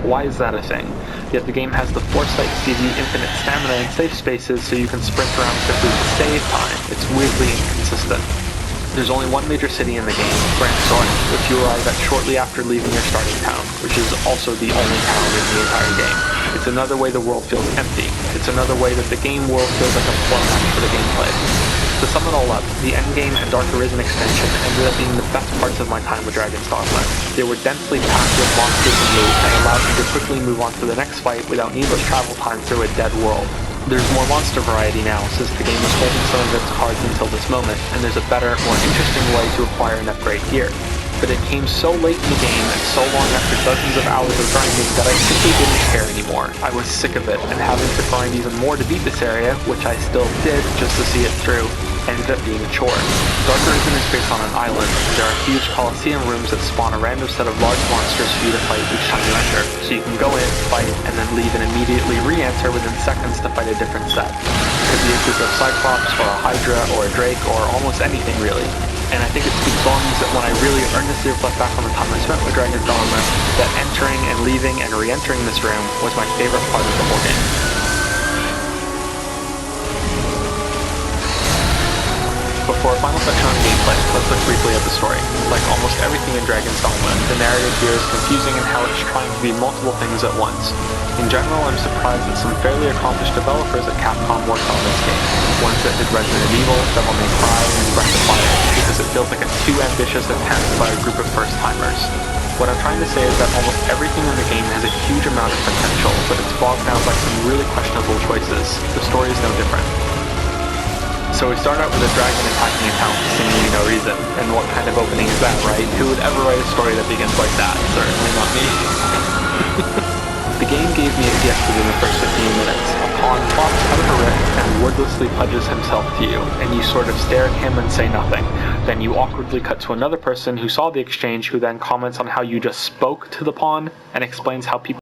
Why is that a thing? Yet the game has the foresight to give you infinite stamina and safe spaces so you can sprint around quickly to save time. It's weirdly inconsistent. There's only one major city in the game, Bloodborne, which you arrive at shortly after leaving your starting town, which is also the only town in the entire game. It's another way the world feels empty. It's another way that the game world feels like a floor match for the gameplay. To sum it all up, the endgame and Dark Arisen extension ended up being the best parts of my time with Dragon's Dogma. They were densely packed with monsters and loot and allowed me to quickly move on to the next fight without needless travel time through a dead world. There's more monster variety now, since the game was holding some of its cards until this moment, and there's a better, more interesting way to acquire and upgrade gear. But it came so late in the game and so long after dozens of hours of grinding that I simply didn't care anymore. I was sick of it, and having to grind even more to beat this area, which I still did just to see it through, ended up being a chore. Dark Arisen is based on an island, and there are huge coliseum rooms that spawn a random set of large monsters for you to fight each time you enter, so you can go in, fight, and then leave and immediately re-enter within seconds to fight a different set. It could be a group of Cyclops, or a Hydra, or a Drake, or almost anything really. And I think it speaks volumes that when I really earnestly reflect back on the time I spent with Dragon's Dogma, that entering and leaving and re-entering this room was my favorite part of the whole game. Before a final section on gameplay, let's look briefly at the story. Like almost everything in Dragon's Dogma, the narrative here is confusing in how it's trying to be multiple things at once. In general, I'm surprised that some fairly accomplished developers at Capcom worked on this game. Ones that did Resident Evil, Devil May Cry, and Breath of Fire, because it feels like a too ambitious attempt by a group of first-timers. What I'm trying to say is that almost everything in the game has a huge amount of potential, but it's bogged down by some really questionable choices. The story is no different. So we start out with a dragon attacking a town for seemingly no reason. And what kind of opening is that, right? Who would ever write a story that begins like that? Certainly not me. The game gave me a gift within the first 15 minutes. A pawn plops out of a rift and wordlessly pledges himself to you, and you sort of stare at him and say nothing. Then you awkwardly cut to another person who saw the exchange, who then comments on how you just spoke to the pawn and explains how people